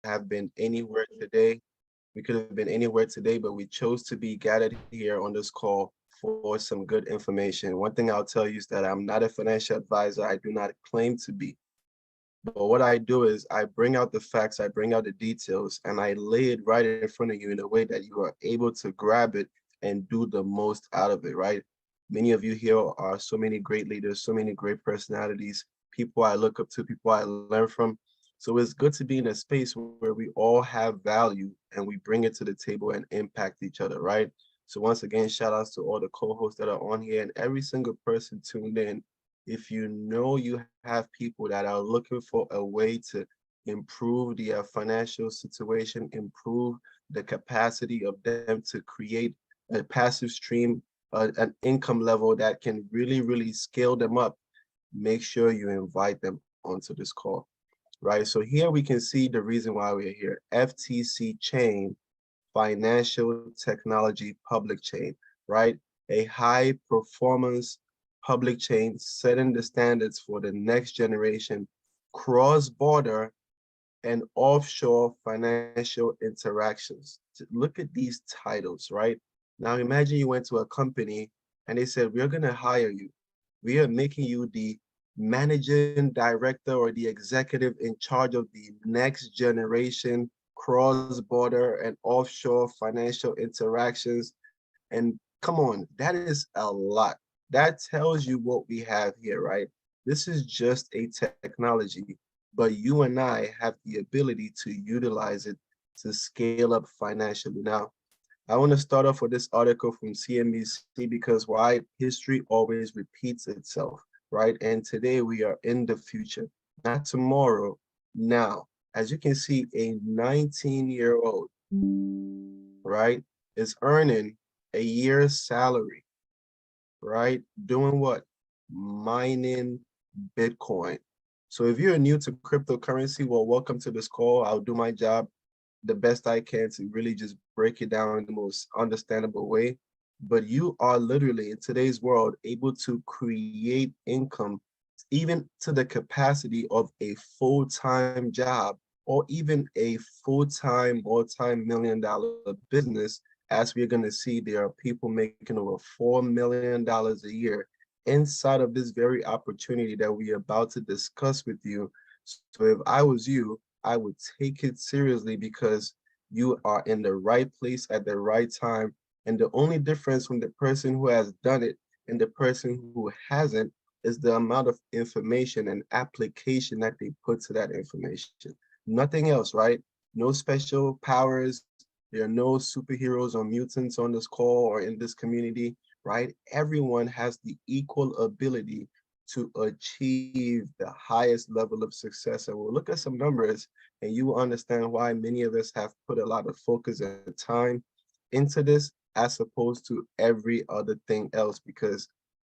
have been anywhere today. We could have been anywhere today, but we chose to be gathered here on this call for some good information. One thing I'll tell you is that I'm not a financial advisor. I do not claim to be. But what I do is I bring out the facts, I bring out the details, and I lay it right in front of you in a way that you are able to grab it and do the most out of it, right? Many of you here are so many great leaders, so many great personalities, people I look up to, people I learn from. So it's good to be in a space where we all have value and we bring it to the table and impact each other, right? So once again, shout outs to all the co-hosts that are on here and every single person tuned in. If you know you have people that are looking for a way to improve the financial situation, improve the capacity of them to create a passive stream, an income level that can really scale them up, make sure you invite them onto this call, right? So here we can see the reason why we're here. FTC chain, financial technology public chain, right? A high performance public chain setting the standards for the next generation cross-border and offshore financial interactions. Look at these titles, right? Now imagine you went to a company and they said, we're gonna hire you. We are making you the managing director or the executive in charge of the next generation cross-border and offshore financial interactions. And come on, that is a lot. That tells you what we have here, right? This is just a technology, but you and I have the ability to utilize it to scale up financially. Now, I want to start off with this article from CNBC because why? History always repeats itself, right? And today we are in the future, not tomorrow, now. As you can see, a 19-year-old, right, is earning a year's salary, right? Doing what? Mining Bitcoin. So if you're new to cryptocurrency, well, welcome to this call. I'll do my job the best I can to really just break it down in the most understandable way. But you are literally in today's world able to create income even to the capacity of a full-time job or even a full-time multi-million-dollar business. As we're going to see, there are people making over $4 million a year inside of this very opportunity that we're about to discuss with you. So if I was you, I would take it seriously because you are in the right place at the right time. And the only difference from the person who has done it and the person who hasn't is the amount of information and application that they put to that information. Nothing else, right? No special powers. There are no superheroes or mutants on this call or in this community, right? Everyone has the equal ability to achieve the highest level of success. And we'll look at some numbers and you will understand why many of us have put a lot of focus and time into this as opposed to every other thing else, because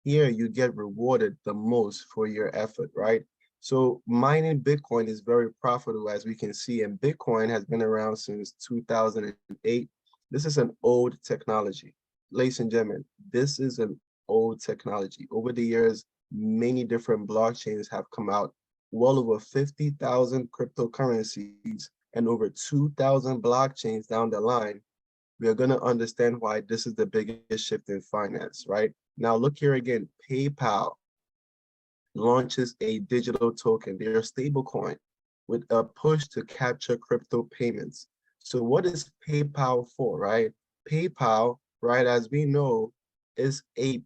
here you get rewarded the most for your effort, right? So mining Bitcoin is very profitable, as we can see, and Bitcoin has been around since 2008. This is an old technology. Ladies and gentlemen, this is an old technology. Over the years, many different blockchains have come out, well over 50,000 cryptocurrencies and over 2,000 blockchains down the line. We are going to understand why this is the biggest shift in finance, right? Now look here again, PayPal launches a digital token, their stable coin, with a push to capture crypto payments. So what is PayPal for, right? PayPal, right, as we know, is a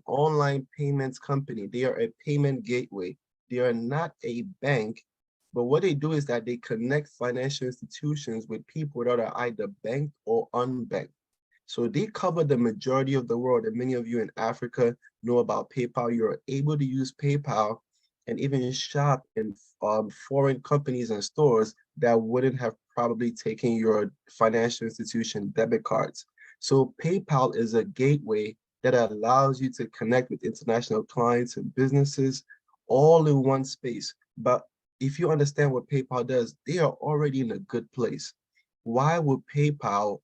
online payments company. They are a payment gateway. They are not a bank, but what they do is that they connect financial institutions with people that are either banked or unbanked. So they cover the majority of the world, and many of you in Africa know about PayPal. You're able to use PayPal and even shop in foreign companies and stores that wouldn't have probably taken your financial institution debit cards. So PayPal is a gateway that allows you to connect with international clients and businesses all in one space. But if you understand what PayPal does, they are already in a good place. Why would PayPal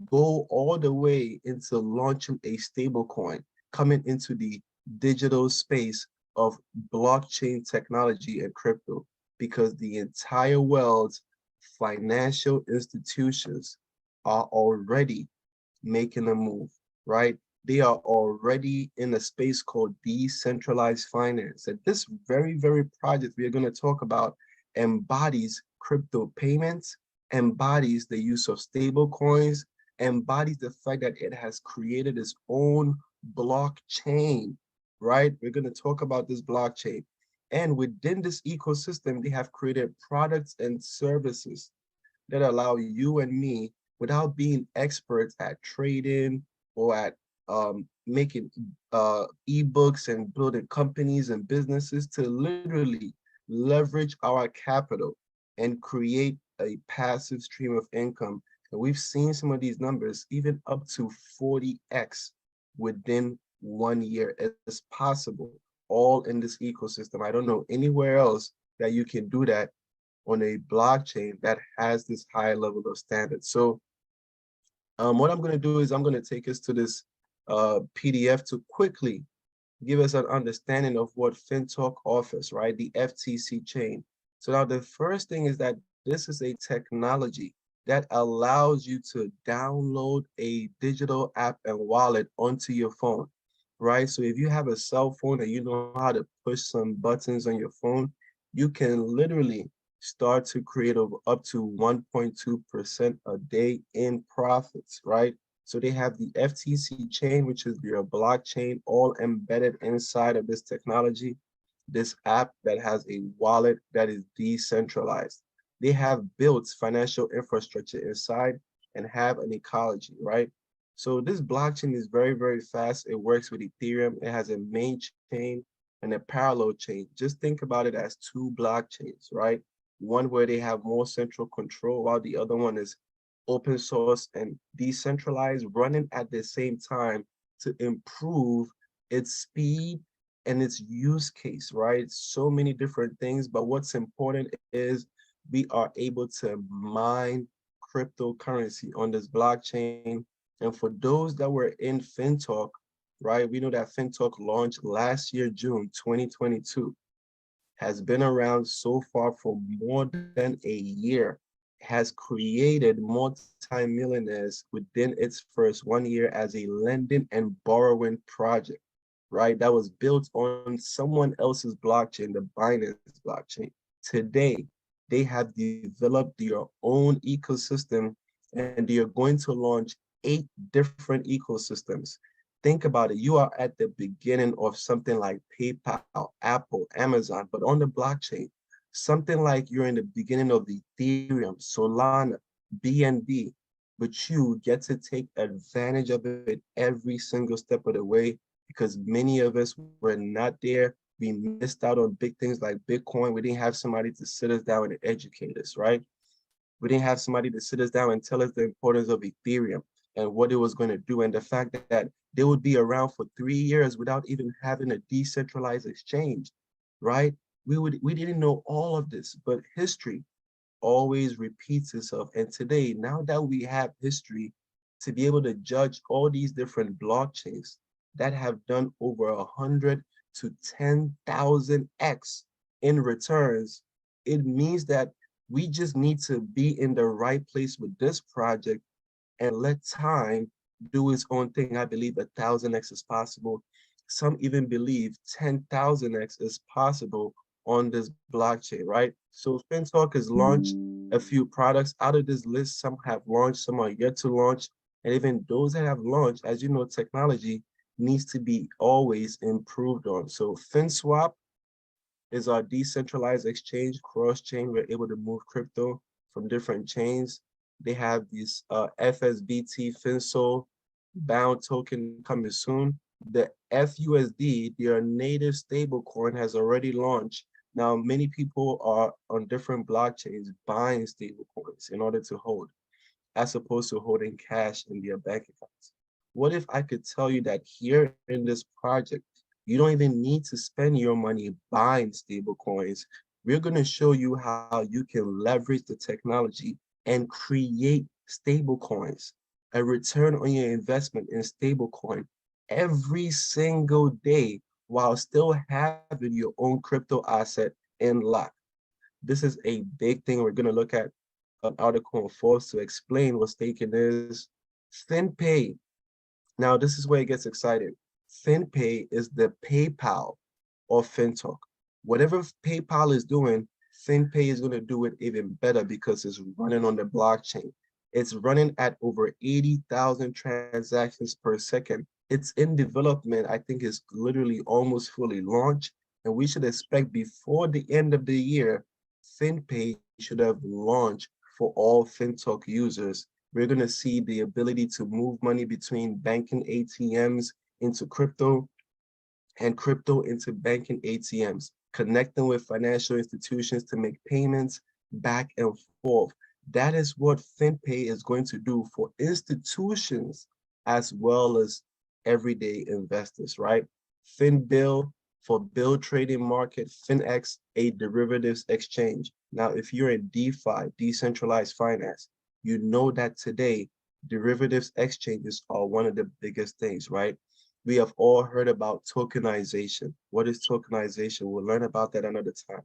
go all the way into launching a stable coin, coming into the digital space of blockchain technology and crypto? Because the entire world financial institutions are already making a move, right? They are already in a space called decentralized finance. And this very project we are going to talk about embodies crypto payments, embodies the use of stable coins, embodies the fact that it has created its own blockchain, right? We're going to talk about this blockchain. And within this ecosystem, they have created products and services that allow you and me, without being experts at trading or at making ebooks and building companies and businesses, to literally leverage our capital and create a passive stream of income. And we've seen some of these numbers, even up to 40x within 1 year. It's possible, all in this ecosystem. I don't know anywhere else that you can do that on a blockchain that has this high level of standards. So what I'm going to do is I'm going to take us to this PDF to quickly give us an understanding of what Fintoch offers, right? The FTC chain. So now the first thing is that this is a technology that allows you to download a digital app and wallet onto your phone, right? So if you have a cell phone and you know how to push some buttons on your phone, you can literally start to create up to 1.2% a day in profits, right? So they have the FTC chain, which is your blockchain, all embedded inside of this technology, this app that has a wallet that is decentralized. They have built financial infrastructure inside and have an ecology, right? So this blockchain is very fast. It works with Ethereum. It has a main chain and a parallel chain. Just think about it as two blockchains, right? One where they have more central control, while the other one is open source and decentralized, running at the same time to improve its speed and its use case, right? So many different things, but what's important is we are able to mine cryptocurrency on this blockchain. And for those that were in Fintoch, right, we know that Fintoch launched last year, June 2022, has been around so far for more than a year, has created multi-millionaires within its first 1 year as a lending and borrowing project, right? That was built on someone else's blockchain, the Binance blockchain. Today, they have developed their own ecosystem and they are going to launch 8 different ecosystems. Think about it. You are at the beginning of something like PayPal, Apple, Amazon, but on the blockchain, something like you're in the beginning of Ethereum, Solana, BNB, but you get to take advantage of it every single step of the way, because many of us were not there. We missed out on big things like Bitcoin. We didn't have somebody to sit us down and educate us, right? We didn't have somebody to sit us down and tell us the importance of Ethereum and what it was going to do, and the fact that they would be around for 3 years without even having a decentralized exchange, right? We didn't know all of this, but history always repeats itself. And today, now that we have history to be able to judge all these different blockchains that have done over 100 to 10,000x in returns, it means that we just need to be in the right place with this project and let time do its own thing. I believe 1,000x is possible. Some even believe 10,000x is possible on this blockchain, right? So Fintoch has launched a few products. Out of this list, some have launched, some are yet to launch. And even those that have launched, as you know, technology needs to be always improved on. So FinSwap is our decentralized exchange, cross-chain. We're able to move crypto from different chains. They have this FSBT FinSol bound token coming soon. The FUSD, their native stablecoin, has already launched. Now, many people are on different blockchains buying stablecoins in order to hold, as opposed to holding cash in their bank accounts. What if I could tell you that here in this project, you don't even need to spend your money buying stablecoins. We're going to show you how you can leverage the technology and create stablecoins, a return on your investment in stablecoin every single day while still having your own crypto asset in lock. This is a big thing we're going to look at. article on Forbes to explain what staking is. FinPay. Now, this is where it gets exciting. FinPay is the PayPal or Fintoch. Whatever PayPal is doing, FinPay is going to do it even better because it's running on the blockchain. It's running at over 80,000 transactions per second. It's in development. I think it's literally almost fully launched. And we should expect before the end of the year, FinPay should have launched for all Fintoch users. We're going to see the ability to move money between banking ATMs into crypto and crypto into banking ATMs, connecting with financial institutions to make payments back and forth. That is what FinPay is going to do for institutions as well as everyday investors, right? FinBill for bill trading market, FinX, a derivatives exchange. Now, if you're in DeFi, decentralized finance, you know that today derivatives exchanges are one of the biggest things, right? We have all heard about tokenization. What is tokenization? We'll learn about that another time.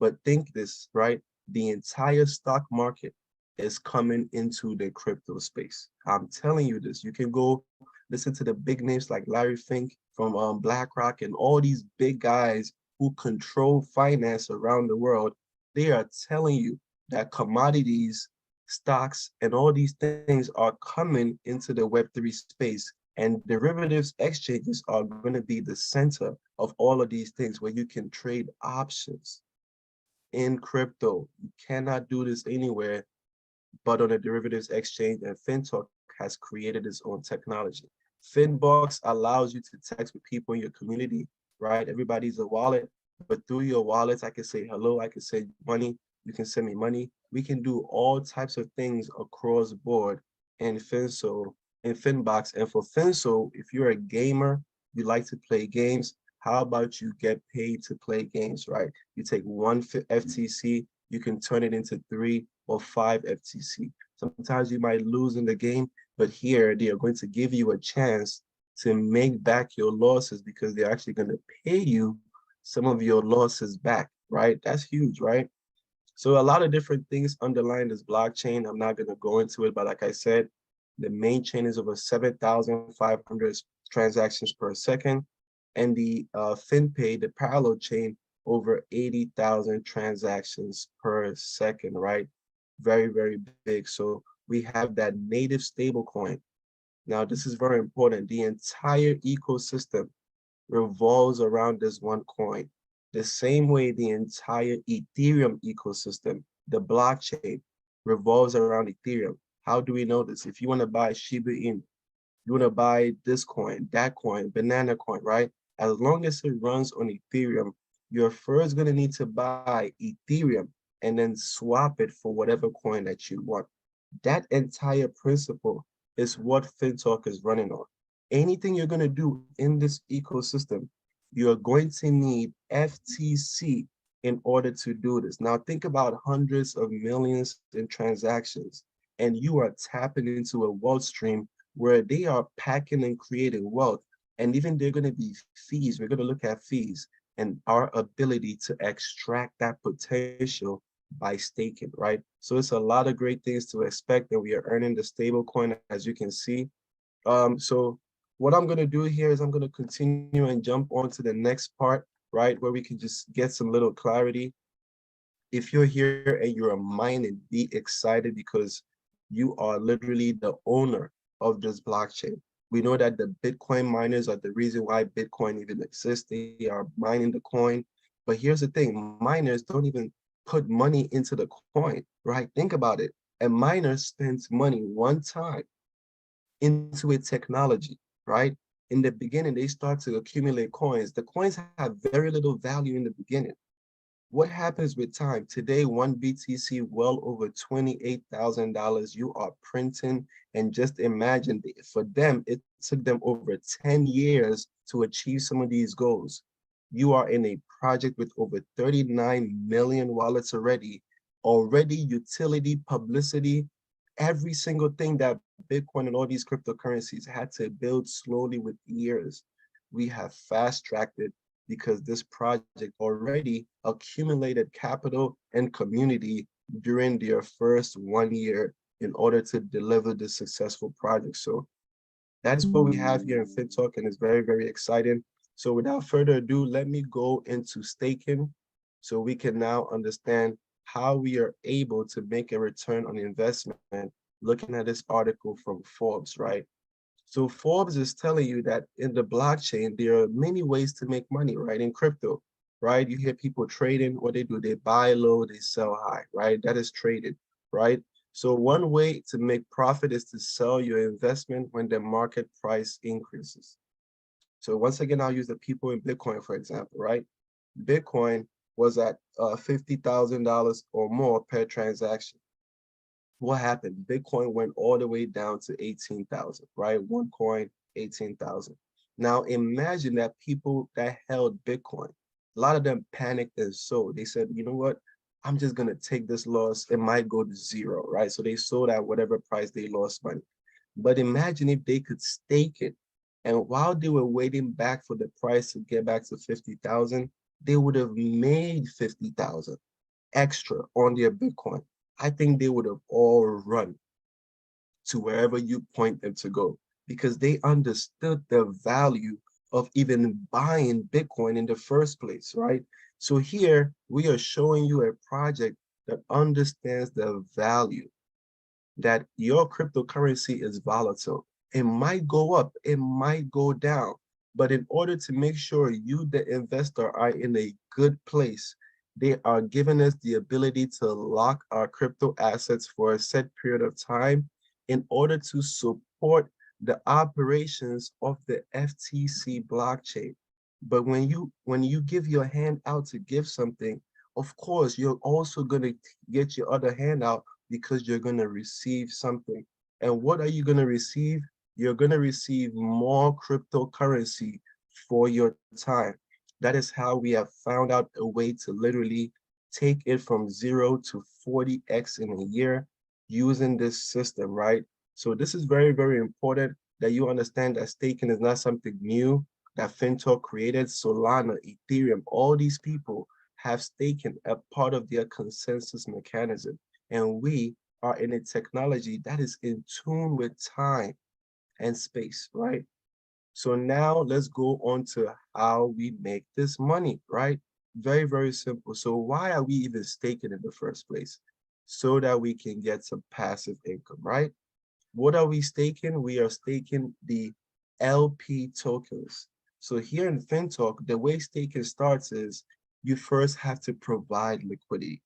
But think this, right? The entire stock market is coming into the crypto space. I'm telling you this. You can go listen to the big names like Larry Fink from BlackRock and all these big guys who control finance around the world. They are telling you that commodities, stocks, and all these things are coming into the Web3 space. And derivatives exchanges are going to be the center of all of these things where you can trade options in crypto. You cannot do this anywhere but on a derivatives exchange, and Fintoch has created its own technology. Finbox allows you to text with people in your community, right? Everybody's a wallet, but through your wallets, I can say hello, I can send money, you can send me money. We can do all types of things across the board in Finso, in Finbox. And for Finso, if you're a gamer, you like to play games, how about you get paid to play games, right? You take one FTC, you can turn it into 3 or 5 FTC. Sometimes you might lose in the game, but here they are going to give you a chance to make back your losses because they're actually going to pay you some of your losses back, right? That's huge, right? So a lot of different things underlying this blockchain. I'm not going to go into it, but like I said, the main chain is over 7,500 transactions per second. And the FinPay, the parallel chain, over 80,000 transactions per second, right? Very, very big. So we have that native stablecoin. Now, this is very important. The entire ecosystem revolves around this one coin. The same way the entire Ethereum ecosystem, the blockchain, revolves around Ethereum. How do we know this? If you want to buy Shiba Inu, you want to buy this coin, that coin, banana coin, right? As long as it runs on Ethereum, you're first going to need to buy Ethereum and then swap it for whatever coin that you want. That entire principle is what Fintoch is running on. Anything you're going to do in this ecosystem, you're going to need FTC in order to do this. Now, think about hundreds of millions in transactions, and you are tapping into a wealth stream where they are packing and creating wealth. And even they're going to be fees. We're going to look at fees and our ability to extract that potential by staking, right? So it's a lot of great things to expect, and we are earning the stable coin, as you can see. So what I'm going to do here is I'm going to continue and jump on to the next part, right, where we can just get some little clarity. If you're here and you're a mining, be excited because you are literally the owner of this blockchain. We know that the Bitcoin miners are the reason why Bitcoin even exists. They are mining the coin. But here's the thing, miners don't even put money into the coin, right? Think about it. A miner spends money one time into a technology, right? In the beginning, they start to accumulate coins. The coins have very little value in the beginning. What happens with time? Today, one BTC well over $28,000. You are printing, and just imagine for them, it took them over 10 years to achieve some of these goals. You are in a project with over 39 million wallets already utility, publicity, every single thing that Bitcoin and all these cryptocurrencies had to build slowly with years. We have fast-tracked it because this project already accumulated capital and community during their first 1 year in order to deliver the successful project. So that is what we have here in Fintoch, and it's very, very exciting. So without further ado, let me go into staking so we can now understand how we are able to make a return on investment looking at this article from Forbes, right? So Forbes is telling you that in the blockchain, there are many ways to make money, right? In crypto, right? You hear people trading, what they do, they buy low, they sell high, right? That is traded, right? So one way to make profit is to sell your investment when the market price increases. So once again, I'll use the people in Bitcoin, for example, right? Bitcoin was at $50,000 or more per transaction. What happened? Bitcoin went all the way down to 18,000, right? One coin, 18,000. Now imagine that people that held Bitcoin, a lot of them panicked and sold. They said, you know what? I'm just gonna take this loss. It might go to zero, right? So they sold at whatever price they lost money. But imagine if they could stake it. And while they were waiting back for the price to get back to 50,000, they would have made 50,000 extra on their Bitcoin. I think they would have all run to wherever you point them to go because they understood the value of even buying Bitcoin in the first place, right? So here we are showing you a project that understands the value that your cryptocurrency is volatile. It might go up, it might go down, but in order to make sure you, the investor, are in a good place, they are giving us the ability to lock our crypto assets for a set period of time in order to support the operations of the FTC blockchain. But when you give your hand out to give something, of course, you're also going to get your other hand out because you're going to receive something. And what are you going to receive? You're going to receive more cryptocurrency for your time. That is how we have found out a way to literally take it from 0 to 40x in a year using this system, right? So this is very, very important that you understand that staking is not something new that Fintoch created. Solana, Ethereum, all these people have staken a part of their consensus mechanism. And we are in a technology that is in tune with time and space, right? So now let's go on to how we make this money, right? Very, very simple. So why are we even staking in the first place? So that we can get some passive income, right? What are we staking? We are staking the LP tokens. So here in Fintoch, the way staking starts is you first have to provide liquidity,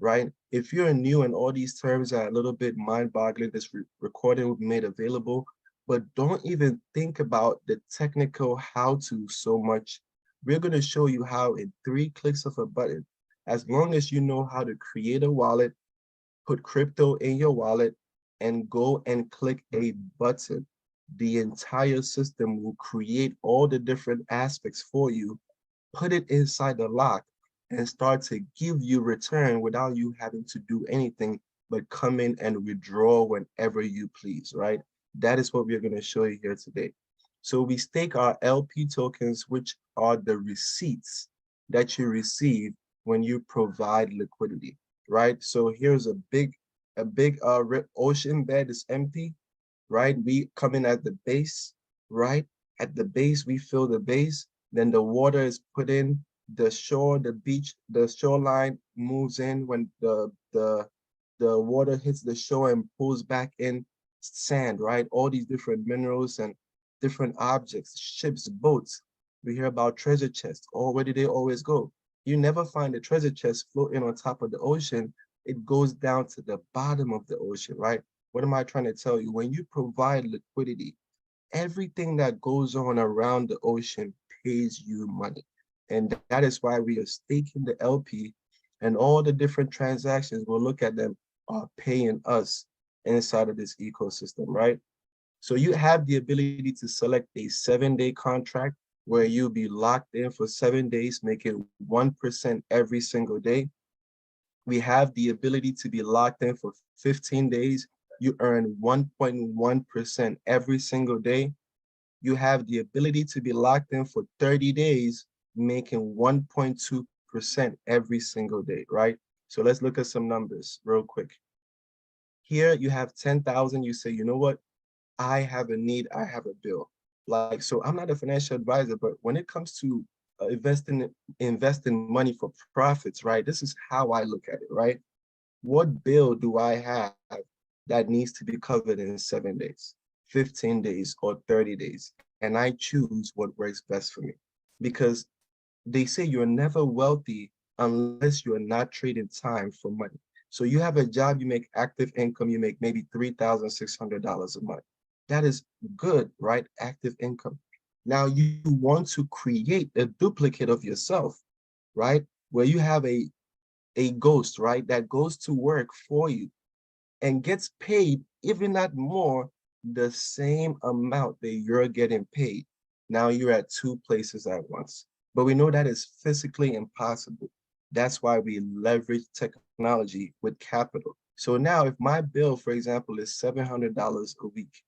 right? If you're new and all these terms are a little bit mind-boggling, this recording will be made available, but don't even think about the technical how-to so much. We're going to show you how in 3 clicks of a button, as long as you know how to create a wallet, put crypto in your wallet, and go and click a button, the entire system will create all the different aspects for you, put it inside the lock, and start to give you return without you having to do anything but come in and withdraw whenever you please, right? That is what we're going to show you here today. So we stake our LP tokens, which are the receipts that you receive when you provide liquidity, right? So here's a big ocean bed is empty, right? We come in at the base, right? At the base, we fill the base, then the water is put in, the shore, the beach, the shoreline moves in when the water hits the shore and pulls back in sand, right? All these different minerals and different objects, ships, boats. We hear about treasure chests. Or where do they always go? You never find a treasure chest floating on top of the ocean. It goes down to the bottom of the ocean, right? What am I trying to tell you? When you provide liquidity, everything that goes on around the ocean pays you money. And that is why we are staking the LP, and all the different transactions, we'll look at them, are paying us inside of this ecosystem, right? So you have the ability to select a 7-day contract where you'll be locked in for 7 days, making 1% every single day. We have the ability to be locked in for 15 days. You earn 1.1% every single day. You have the ability to be locked in for 30 days, making 1.2% every single day, right? So let's look at some numbers real quick. Here you have 10,000. You say, you know what? I have a need. I have a bill. Like, so I'm not a financial advisor, but when it comes to investing money for profits, right? This is how I look at it, right? What bill do I have that needs to be covered in 7 days, 15 days, or 30 days? And I choose what works best for me. Because they say you're never wealthy unless you're not trading time for money. So you have a job, you make active income, you make maybe $3,600 a month. That is good, right? Active income. Now you want to create a duplicate of yourself, right? Where you have a ghost, right? That goes to work for you and gets paid, even not more, the same amount that you're getting paid. Now you're at two places at once. But we know that is physically impossible. That's why we leverage technology with capital. So now if my bill, for example, is $700 a week,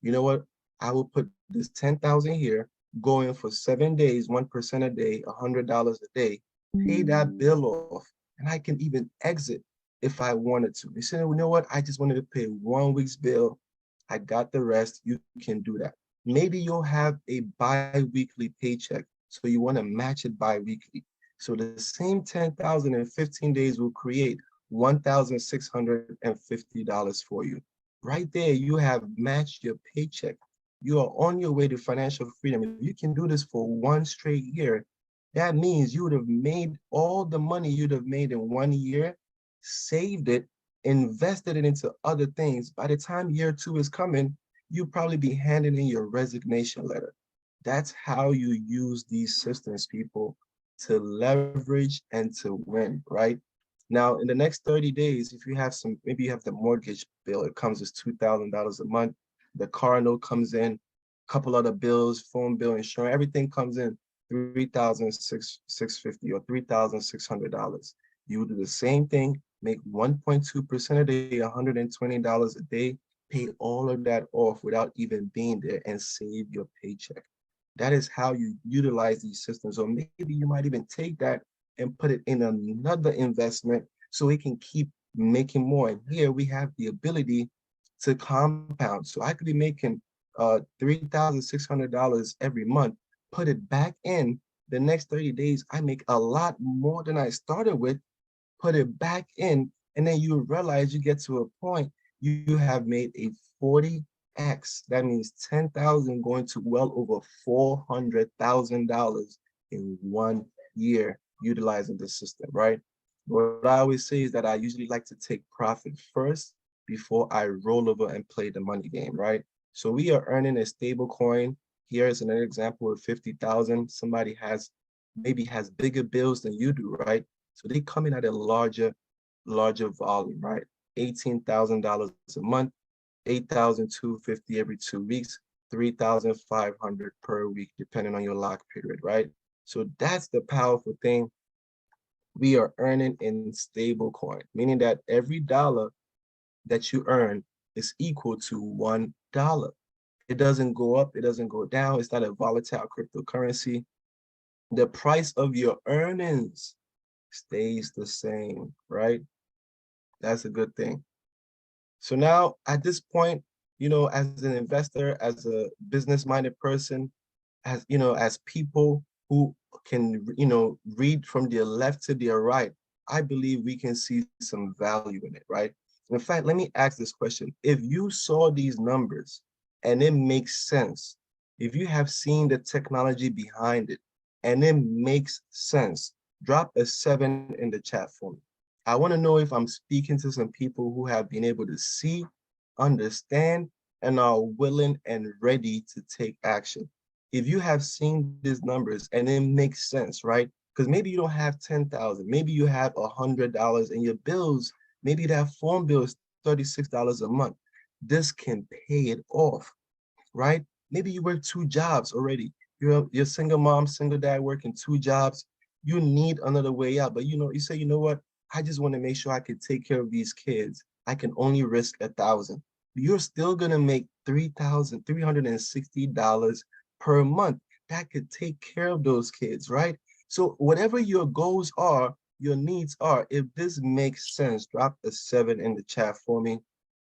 you know what? I will put this 10,000 here, going for 7 days, 1% a day, $100 a day, pay that bill off, and I can even exit if I wanted to. You say, you know what? I just wanted to pay 1 week's bill. I got the rest. You can do that. Maybe you'll have a bi-weekly paycheck, so you want to match it bi-weekly. So the same 10,000 in 15 days will create $1,650 for you. Right there, you have matched your paycheck. You are on your way to financial freedom. If you can do this for 1 straight year, that means you would have made all the money you'd have made in 1 year, saved it, invested it into other things. By the time year two is coming, you'll probably be handing in your resignation letter. That's how you use these systems, people, to leverage and to win, right? Now, in the next 30 days, if you have some, maybe you have the mortgage bill, it comes as $2,000 a month. The car note comes in, a couple other bills, phone bill, insurance, everything comes in 3,650 or $3,600. You do the same thing, make 1.2% a day, $120 a day, pay all of that off without even being there and save your paycheck. That is how you utilize these systems. Or maybe you might even take that and put it in another investment so it can keep making more. And here we have the ability to compound. So I could be making $3,600 every month, put it back in. The next 30 days, I make a lot more than I started with, put it back in, and then you realize you get to a point, you have made a 40x. That means 10,000 going to well over $400,000 in 1 year utilizing the system, right? What I always say is that I usually like to take profit first before I roll over and play the money game, right? So we are earning a stable coin. Here is another example of 50,000. Somebody maybe has bigger bills than you do, right? So they come in at a larger volume, right? $18,000 a month, 8,250 every 2 weeks, 3,500 per week, depending on your lock period, right? So that's the powerful thing. We are earning in stable coin, meaning that every dollar that you earn is equal to $1. It doesn't go up, it doesn't go down. It's not a volatile cryptocurrency. The price of your earnings stays the same, right? That's a good thing. So now at this point, as an investor, as a business-minded person, as people who can, read from their left to their right, I believe we can see some value in it, right? In fact, let me ask this question. If you saw these numbers and it makes sense, if you have seen the technology behind it and it makes sense, drop a 7 in the chat for me. I want to know if I'm speaking to some people who have been able to see, understand, and are willing and ready to take action. If you have seen these numbers and it makes sense, right? Because maybe you don't have 10,000, maybe you have $100 and your bills, maybe that phone bill is $36 a month. This can pay it off, right? Maybe you work 2 jobs already. You're single mom, single dad working 2 jobs. You need another way out, but you say, you know what? I just want to make sure I can take care of these kids. I can only risk 1,000. You're still gonna make $3,360 per month. That could take care of those kids, right? So whatever your goals are, your needs are. If this makes sense, drop a 7 in the chat for me,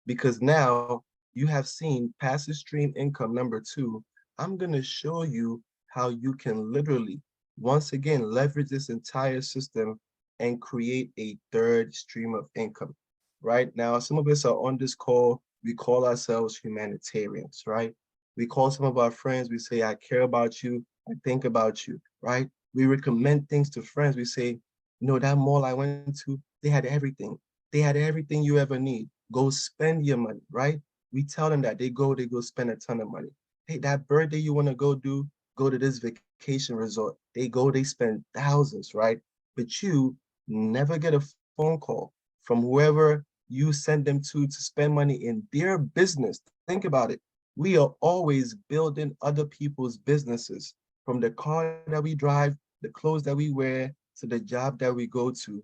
because now you have seen passive stream income number 2. I'm going to show you how you can literally, once again, leverage this entire system and create a third stream of income. Right now, some of us are on this call. We call ourselves humanitarians, right? We call some of our friends. We say, I care about you. I think about you, right? We recommend things to friends. We say, that mall I went to, they had everything. They had everything you ever need. Go spend your money, right? We tell them that they go spend a ton of money. Hey, that birthday you want to go do, go to this vacation resort. They go, they spend thousands, right? But you never get a phone call from whoever you send them to spend money in their business. Think about it. We are always building other people's businesses, from the car that we drive, the clothes that we wear, to the job that we go to.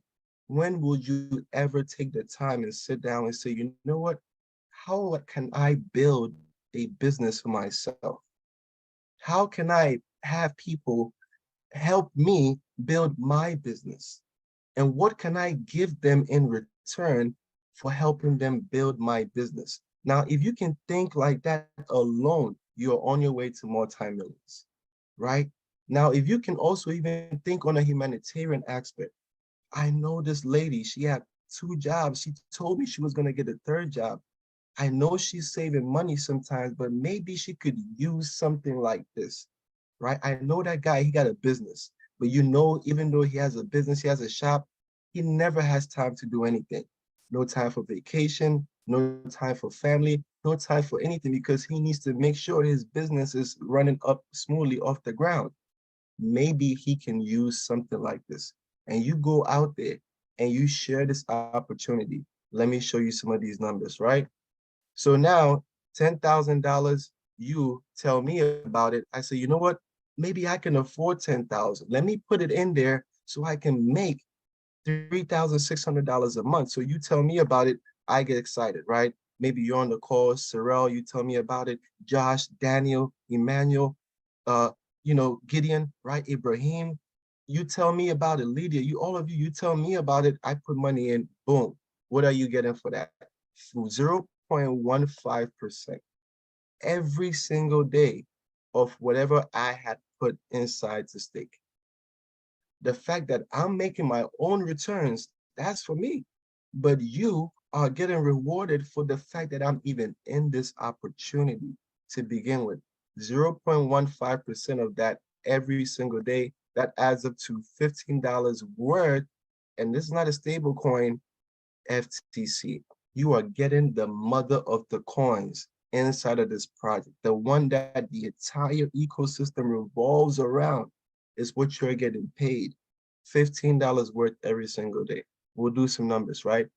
When will you ever take the time and sit down and say, you know what? How can I build a business for myself? How can I have people help me build my business? And what can I give them in return for helping them build my business? Now, if you can think like that alone, you're on your way to multi-millions, right? Now, if you can also even think on a humanitarian aspect, I know this lady, she had 2 jobs. She told me she was going to get a third job. I know she's saving money sometimes, but maybe she could use something like this, right? I know that guy, he got a business, but even though he has a business, he has a shop, he never has time to do anything. No time for vacation, no time for family, no time for anything, because he needs to make sure his business is running up smoothly off the ground. Maybe he can use something like this. And you go out there and you share this opportunity. Let me show you some of these numbers, right? So now $10,000, you tell me about it. I say, you know what? Maybe I can afford 10,000. Let me put it in there so I can make $3,600 a month. So you tell me about it, I get excited, right? Maybe you're on the call, Sorrel, you tell me about it, Josh, Daniel, Emmanuel, uh, Gideon, right? Ibrahim, you tell me about it. Lydia, all of you, you tell me about it. I put money in, boom. What are you getting for that? 0.15% every single day of whatever I had put inside the stake. The fact that I'm making my own returns, that's for me. But you are getting rewarded for the fact that I'm even in this opportunity to begin with. 0.15% of that every single day, that adds up to $15 worth. And this is not a stable coin, FTC. You are getting the mother of the coins inside of this project. The one that the entire ecosystem revolves around is what you're getting paid. $15 worth every single day. We'll do some numbers, right?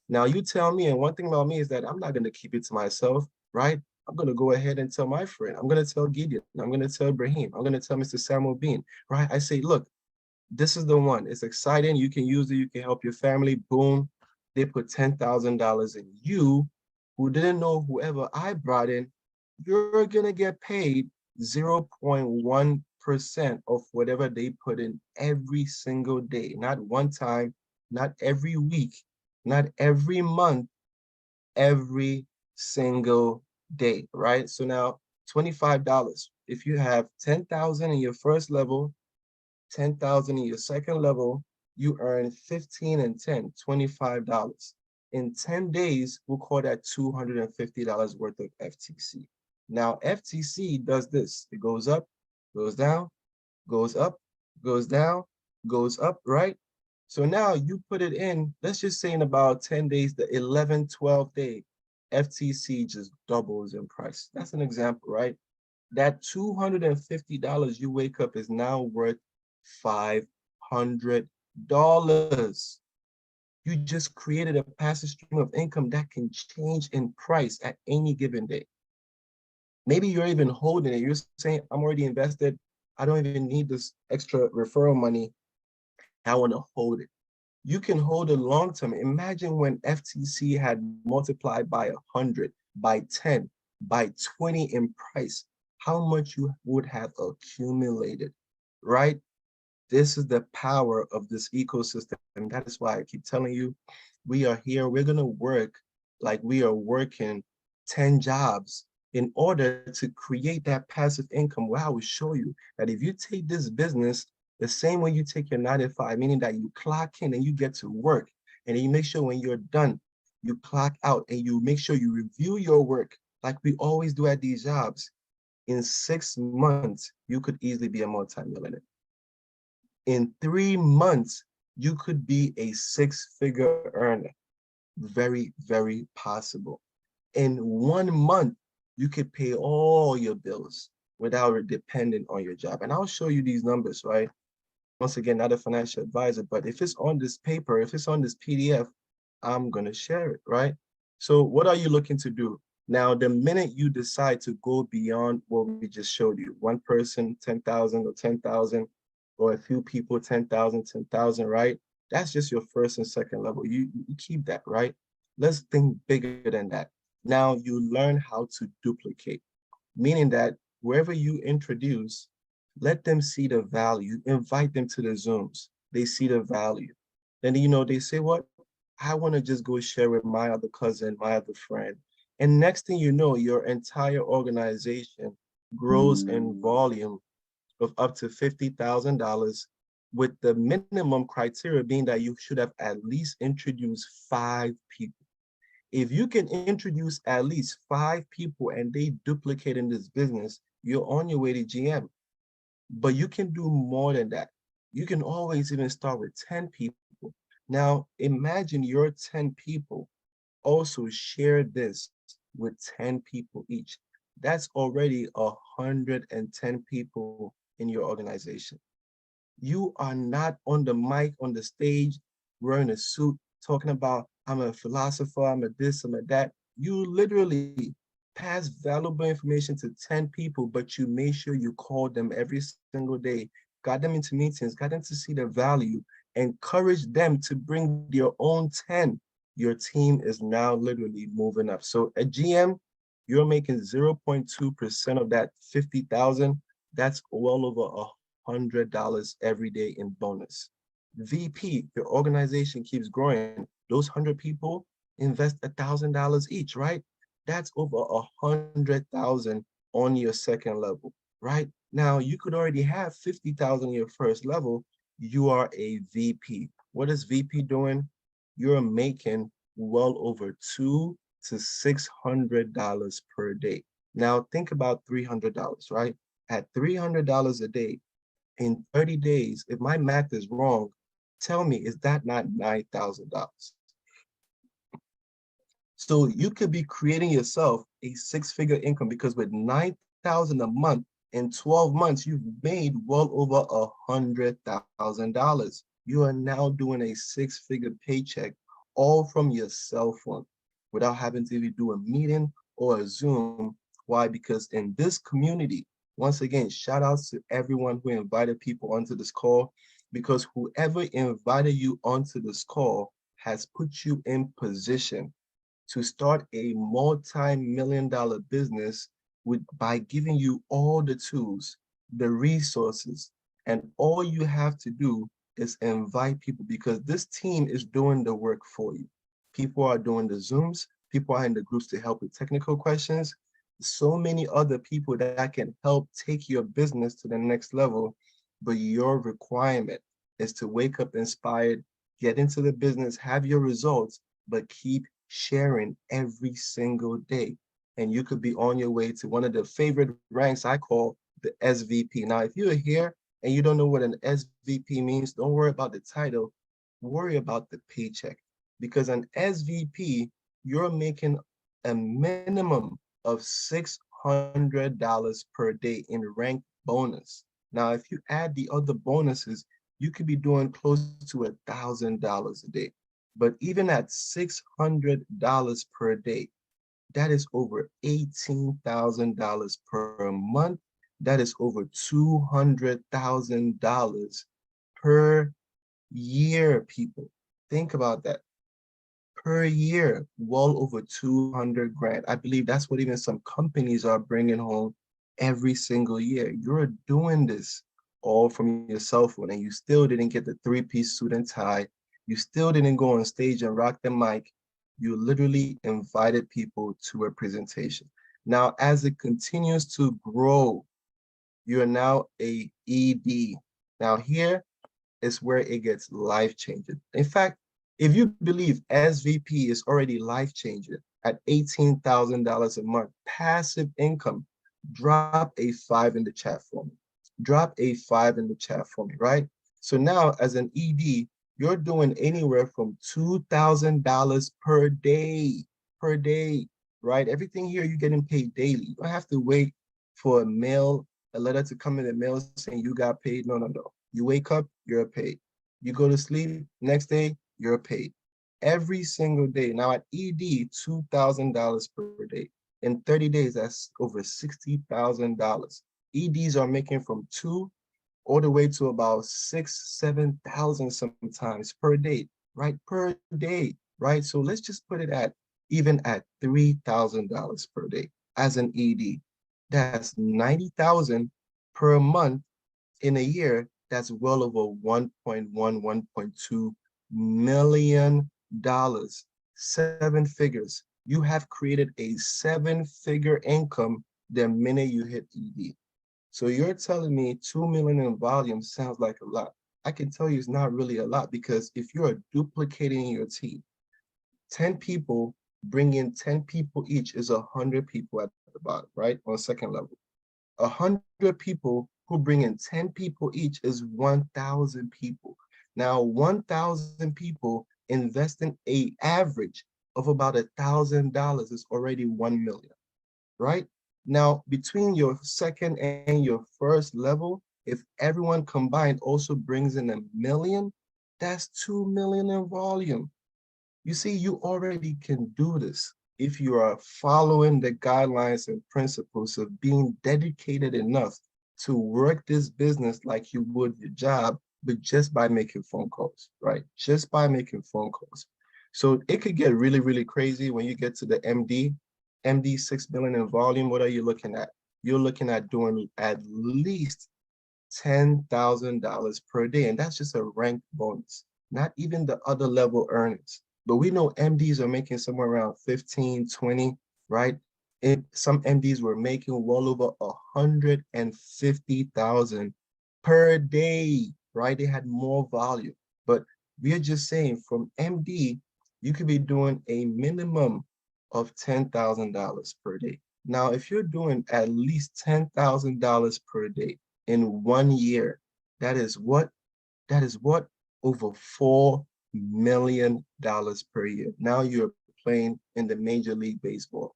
Now you tell me, and one thing about me is that I'm not going to keep it to myself, right? I'm going to go ahead and tell my friend. I'm going to tell Gideon. I'm going to tell Ibrahim. I'm going to tell Mr. Samuel Bean, right? I say, look, this is the one. It's exciting. You can use it. You can help your family. Boom. They put $10,000 in. You, who didn't know whoever I brought in, you're going to get paid 0.1% of whatever they put in every single day. Not one time, not every week, not every month, every single day, right? So now $25. If you have 10,000 in your first level, 10,000 in your second level, you earn 15 and 10, $25. In 10 days, we'll call that $250 worth of FTC. Now, FTC does this. It goes up, goes down, goes up, goes down, goes up, right? So now you put it in, let's just say in about 10 days, the 11, 12 day, FTC just doubles in price. That's an example, right? That $250 you wake up is now worth $500. You just created a passive stream of income that can change in price at any given day. Maybe you're even holding it. You're saying, I'm already invested. I don't even need this extra referral money. I want to hold it. You can hold it long term. Imagine when FTC had multiplied by 100, by 10, by 20 in price, how much you would have accumulated, right? This is the power of this ecosystem. That is why I keep telling you, we are here. We're going to work like we are working 10 jobs in order to create that passive income, where I will show you that if you take this business the same way you take your 9 to 5, meaning that you clock in and you get to work, and then you make sure when you're done, you clock out and you make sure you review your work like we always do at these jobs. In 6 months, you could easily be a multimillionaire. In 3 months, you could be a 6-figure earner. Very, very possible. In 1 month, you could pay all your bills without depending on your job. And I'll show you these numbers, right? Once again, not a financial advisor, but if it's on this paper, if it's on this PDF, I'm going to share it, right? So what are you looking to do? Now, the minute you decide to go beyond what we just showed you, one person, 10,000 or 10,000, or a few people, 10,000, 10,000, right? That's just your first and second level. You keep that, right? Let's think bigger than that. Now you learn how to duplicate, meaning that wherever you introduce, let them see the value, invite them to the Zooms. They see the value. Then, they say, what? I want to just go share with my other cousin, my other friend. And next thing you know, your entire organization grows in volume of up to $50,000, with the minimum criteria being that you should have at least introduced 5 people. If you can introduce at least 5 people and they duplicate in this business, you're on your way to GM. But you can do more than that. You can always even start with 10 people. Now, imagine your 10 people also share this with 10 people each. That's already 110 people in your organization. You are not on the mic, on the stage, wearing a suit, talking about, I'm a philosopher, I'm a this, I'm a that. You literally pass valuable information to 10 people, but you make sure you call them every single day, got them into meetings, got them to see the value, encourage them to bring their own 10. Your team is now literally moving up. So at GM, you're making 0.2% of that 50,000. That's well over $100 every day in bonus. VP, your organization keeps growing. Those 100 people invest $1,000 each, right? That's over 100,000 on your second level, right? Now you could already have 50,000 in your first level. You are a VP. What is VP doing? You're making well over $200 to $600 per day. Now think about $300, right? At $300 a day, in 30 days, if my math is wrong, tell me, is that not $9,000? So you could be creating yourself a 6-figure income, because with 9,000 a month, in 12 months, you've made well over $100,000. You are now doing a 6-figure paycheck all from your cell phone without having to even do a meeting or a Zoom. Why? Because in this community, once again, shout outs to everyone who invited people onto this call, because whoever invited you onto this call has put you in position to start a multi-million-dollar business by giving you all the tools, the resources, and all you have to do is invite people, because this team is doing the work for you. People are doing the Zooms, people are in the groups to help with technical questions, so many other people that can help take your business to the next level. But your requirement is to wake up inspired, get into the business, have your results, but keep sharing every single day. And you could be on your way to one of the favorite ranks I call the SVP. Now, if you're here and you don't know what an SVP means, don't worry about the title, worry about the paycheck. Because an SVP, you're making a minimum of $600 per day in rank bonus. Now, if you add the other bonuses, you could be doing close to $1,000 a day. But even at $600 per day, that is over $18,000 per month. That is over $200,000 per year, people. Think about that. Per year, well over 200 grand. I believe that's what even some companies are bringing home every single year. You're doing this all from your cell phone, and you still didn't get the three-piece suit and tie. You still didn't go on stage and rock the mic. You literally invited people to a presentation. Now, as it continues to grow, you are now a ED. Now here is where it gets life-changing. In fact, if you believe SVP is already life-changing at $18,000 a month, passive income, drop a 5 in the chat for me. Drop a 5 in the chat for me, right? So now as an ED, you're doing anywhere from $2,000 per day, right? Everything here you're getting paid daily. You don't have to wait for a letter to come in the mail saying you got paid. No, no, no. You wake up, you're paid. You go to sleep, next day, you're paid. Every single day. Now at ED, $2,000 per day. In 30 days, that's over $60,000. EDs are making from two all the way to about 7,000 sometimes per day, right? Per day, right? So let's just put it at even at $3,000 per day as an ED. That's 90,000 per month in a year. That's well over 1.1, $1.2 million, 7 figures. You have created a 7-figure income the minute you hit ED. So you're telling me 2 million in volume sounds like a lot. I can tell you it's not really a lot, because if you're duplicating your team, 10 people, bring in 10 people each is 100 people at the bottom, right? On second level. 100 people who bring in 10 people each is 1,000 people. Now, 1,000 people investing an average of about $1,000 is already 1 million, right? Now, between your second and your first level, if everyone combined also brings in 1 million, that's 2 million in volume. You see, you already can do this if you are following the guidelines and principles of being dedicated enough to work this business like you would your job, but just by making phone calls, right? Just by making phone calls. So it could get really, really crazy when you get to the MD 6 million in volume. What are you looking at? You're looking at doing at least $10,000 per day. And that's just a ranked bonus, not even the other level earnings. But we know MDs are making somewhere around 15, 20, right? And some MDs were making well over 150,000 per day, right? They had more volume. But we're just saying from MD, you could be doing a minimum of $10,000 per day. Now, if you're doing at least $10,000 per day in 1 year, that is what? That is what? Over $4 million per year. Now you're playing in the Major League Baseball.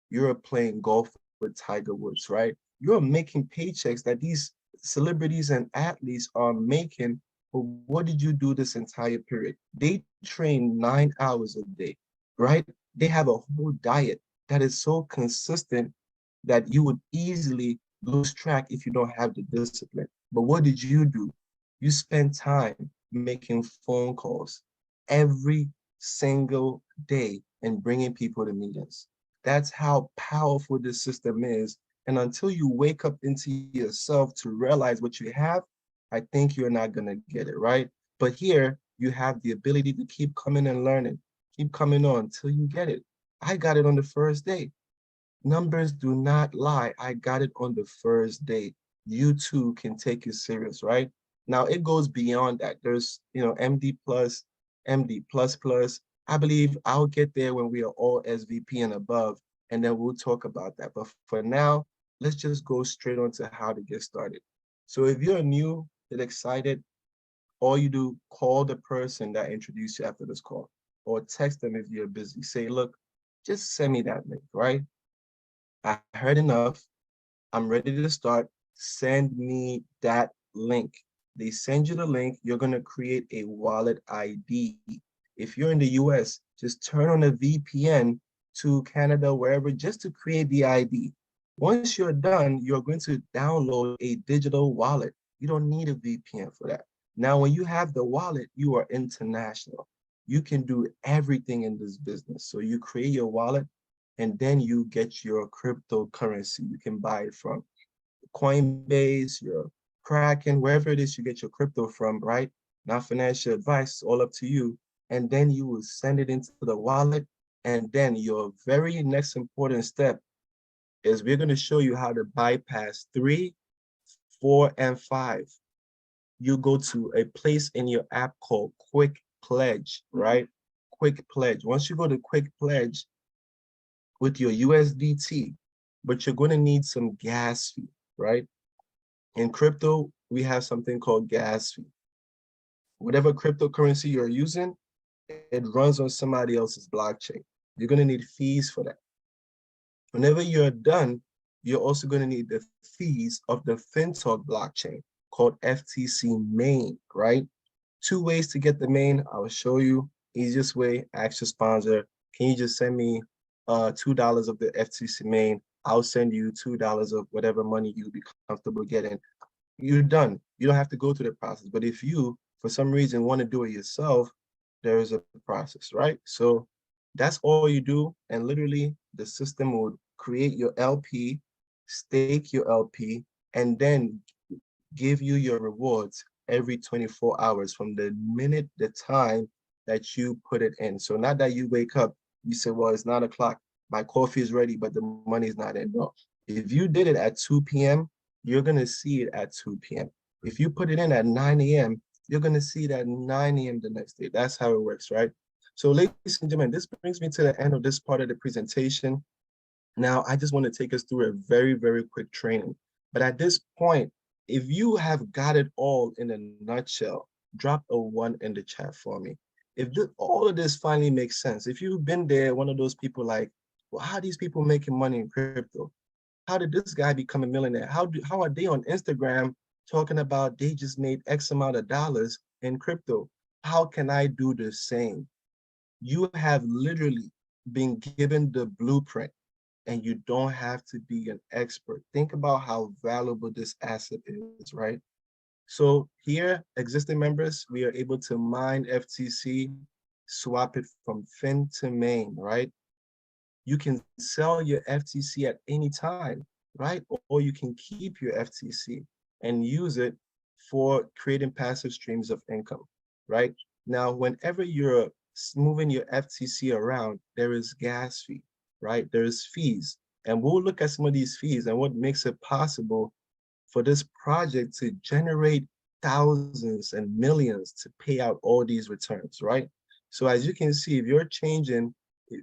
You're playing golf with Tiger Woods, right? You're making paychecks that these celebrities and athletes are making. But what did you do this entire period? They train 9 hours a day, right? They have a whole diet that is so consistent that you would easily lose track if you don't have the discipline. But what did you do? You spend time making phone calls every single day and bringing people to meetings. That's how powerful this system is. And until you wake up into yourself to realize what you have, I think you're not going to get it, right? But here, you have the ability to keep coming and learning, keep coming on until you get it. I got it on the first day. Numbers do not lie. I got it on the first day. You too can take it serious, right? Now it goes beyond that. There's, MD plus, MD plus plus. I believe I'll get there when we are all SVP and above, and then we'll talk about that. But for now, let's just go straight on to how to get started. So if you're new and excited, all you do, call the person that introduced you after this call, or text them if you're busy. Say, look, just send me that link, right? I heard enough. I'm ready to start. Send me that link. They send you the link. You're going to create a wallet ID. If you're in the US, just turn on a VPN to Canada, wherever, just to create the ID. Once you're done, you're going to download a digital wallet. You don't need a VPN for that. Now, when you have the wallet, you are international. You can do everything in this business. So you create your wallet, and then you get your cryptocurrency. You can buy it from Coinbase, your Kraken, wherever it is you get your crypto from, right? Not financial advice, all up to you. And then you will send it into the wallet. And then your very next important step is we're going to show you how to bypass 3, 4, and 5. You go to a place in your app called Quick Pledge, right? Quick Pledge. Once you go to Quick Pledge with your USDT, but you're going to need some gas fee, right? In crypto, we have something called gas fee. Whatever cryptocurrency you're using, it runs on somebody else's blockchain. You're going to need fees for that. Whenever you're done, you're also going to need the fees of the Fintoch blockchain called FTC main, right? 2 ways to get the main. I will show you. Easiest way, ask your sponsor. Can you just send me $2 of the FTC main? I'll send you $2 of whatever money you'll be comfortable getting. You're done. You don't have to go through the process. But if you, for some reason, want to do it yourself, there is a process, right? So that's all you do. And literally, the system would create your LP, stake your LP, and then give you your rewards every 24 hours from the minute, the time that you put it in. So not that you wake up, you say, well, it's 9 o'clock, my coffee is ready, but the money is not in. No. If you did it at 2 p.m., you're going to see it at 2 p.m. If you put it in at 9 a.m., you're going to see it at 9 a.m. the next day. That's how it works, right? So ladies and gentlemen, this brings me to the end of this part of the presentation. Now, I just want to take us through a very, very quick training. But at this point, if you have got it all in a nutshell, drop a 1 in the chat for me. If all of this finally makes sense, if you've been there, one of those people like, well, how are these people making money in crypto? How did this guy become a millionaire? How are they on Instagram talking about they just made X amount of dollars in crypto? How can I do the same? You have literally been given the blueprint, and you don't have to be an expert. Think about how valuable this asset is, right? So here, existing members, we are able to mine FTC, swap it from fin to main, right? You can sell your FTC at any time, right? Or you can keep your FTC and use it for creating passive streams of income, right? Now, whenever you're moving your FTC around, there is gas fee, right? There's fees. And we'll look at some of these fees and what makes it possible for this project to generate thousands and millions to pay out all these returns, right? So as you can see, if you're changing,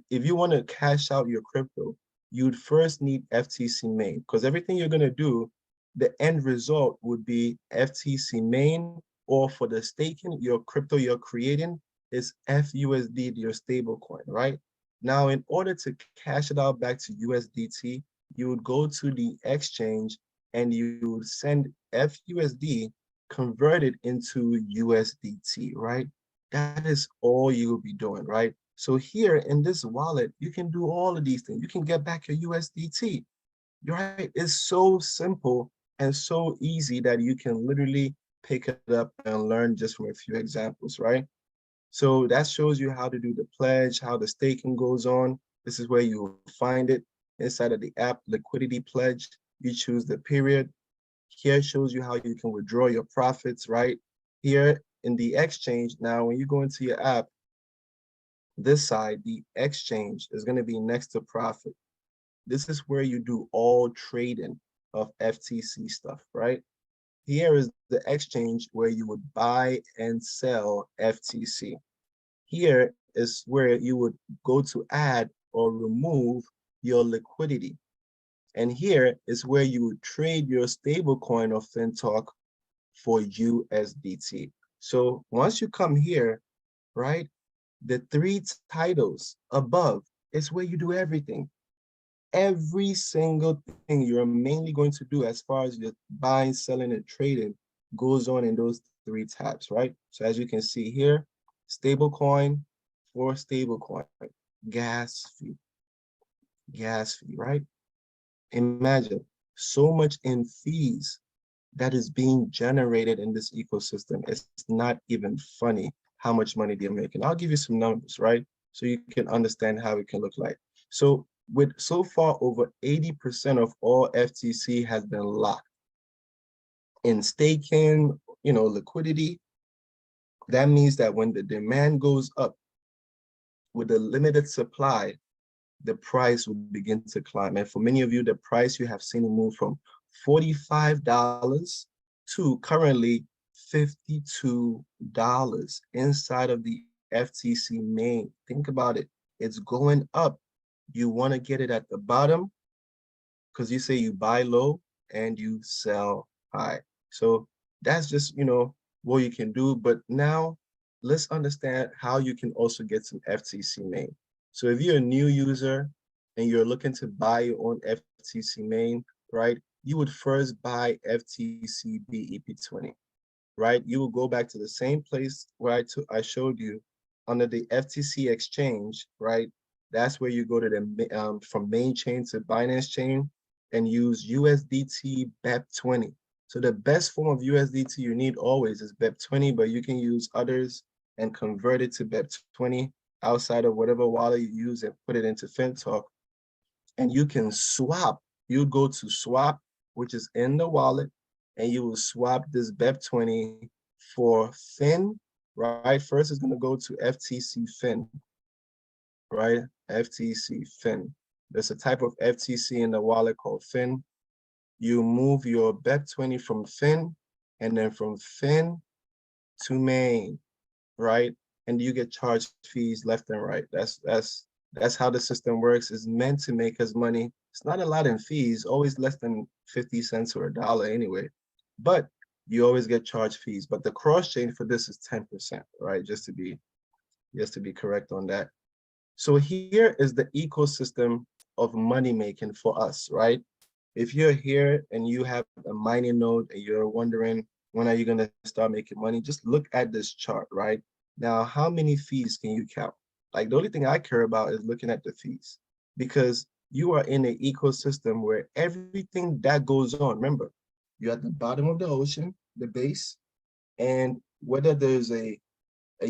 if you want to cash out your crypto, you'd first need FTC main, because everything you're going to do, the end result would be FTC main, or for the staking, your crypto you're creating is FUSD, your stable coin, right? Now, in order to cash it out back to USDT, you would go to the exchange and you would send FUSD converted into USDT, right? That is all you will be doing, right? So here in this wallet, you can do all of these things. You can get back your USDT, right? It's so simple and so easy that you can literally pick it up and learn just from a few examples, right? So that shows you how to do the pledge, how the staking goes on. This is where you will find it inside of the app, liquidity pledge. You choose the period. Here shows you how you can withdraw your profits, right? Here in the exchange, now when you go into your app, this side, the exchange is going to be next to profit. This is where you do all trading of FTC stuff, right? Here is the exchange where you would buy and sell FTC. Here is where you would go to add or remove your liquidity. And here is where you would trade your stablecoin of Fintoch for USDT. So once you come here, right, the 3 titles above is where you do everything. Every single thing you're mainly going to do as far as your buying, selling, and trading goes on in those 3 tabs, right? So as you can see here, stablecoin for stablecoin, gas fee, right? Imagine so much in fees that is being generated in this ecosystem. It's not even funny how much money they're making. I'll give you some numbers, right? So you can understand how it can look like. So with so far over 80% of all FTC has been locked. in staking, liquidity, that means that when the demand goes up with a limited supply, the price will begin to climb. And for many of you, the price you have seen it move from $45 to currently $52 inside of the FTC main. Think about it. It's going up. You want to get it at the bottom because you say you buy low and you sell high. So that's just, what you can do. But now let's understand how you can also get some FTC main. So if you're a new user and you're looking to buy your own FTC main, right, you would first buy FTC BEP20, right? You will go back to the same place where I showed you under the FTC exchange, right? That's where you go to the from main chain to Binance chain and use USDT BEP20. So the best form of USDT you need always is BEP20, but you can use others and convert it to BEP20 outside of whatever wallet you use and put it into Fintoch. And you can swap. You go to swap, which is in the wallet, and you will swap this BEP20 for Fin, right? First, it's going to go to FTC Fin, right? FTC Fin. There's a type of FTC in the wallet called Fin. You move your BEP20 from Fin, and then from Fin to main, right? And you get charged fees left and right. That's how the system works. It's meant to make us money. It's not a lot in fees, always less than 50 cents or $1 anyway. But you always get charged fees. But the cross chain for this is 10%, right? Just to be correct on that. So here is the ecosystem of money making for us, right? If you're here and you have a mining node and you're wondering when are you going to start making money, just look at this chart, right? Now, how many fees can you count? Like the only thing I care about is looking at the fees because you are in an ecosystem where everything that goes on, remember, you're at the bottom of the ocean, the base, and whether there's a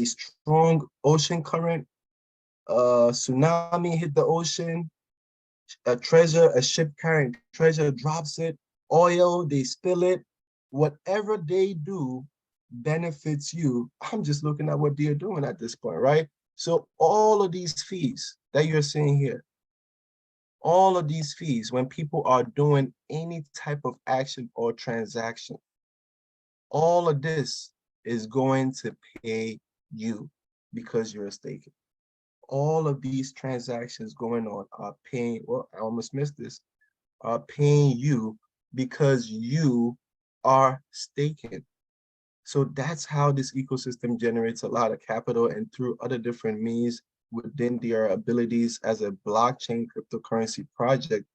strong ocean current, tsunami hit the ocean, a ship carrying treasure drops it, oil, they spill it, whatever they do benefits you. I'm just looking at what they're doing at this point, right? So all of these fees that you're seeing here, all of these fees, when people are doing any type of action or transaction, all of this is going to pay you because you're a staker. All of these transactions going on are paying, well, I almost missed this, are paying you because you are staking. So that's how this ecosystem generates a lot of capital, and through other different means within their abilities as a blockchain cryptocurrency project,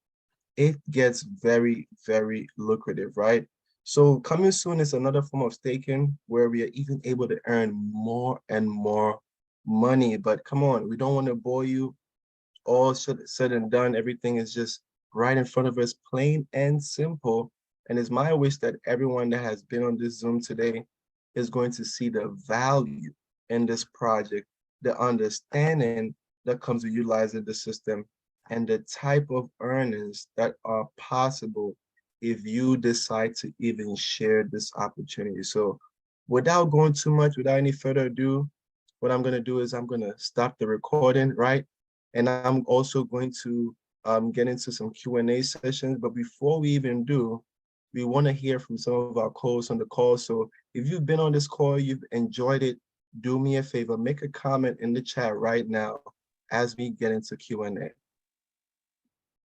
it gets very, very lucrative, right? So coming soon is another form of staking where we are even able to earn more and more money. But come on, we don't want to bore you. All said and done, everything is just right in front of us, plain and simple. And it's my wish that everyone that has been on this Zoom today is going to see the value in this project, the understanding that comes with utilizing the system, and the type of earnings that are possible if you decide to even share this opportunity. So without going too much, without any further ado, what I'm going to do is I'm going to stop the recording, right? And I'm also going to get into some Q&A sessions. But before we even do, we want to hear from some of our co-hosts on the call. So if you've been on this call, you've enjoyed it, do me a favor, make a comment in the chat right now as we get into Q&A.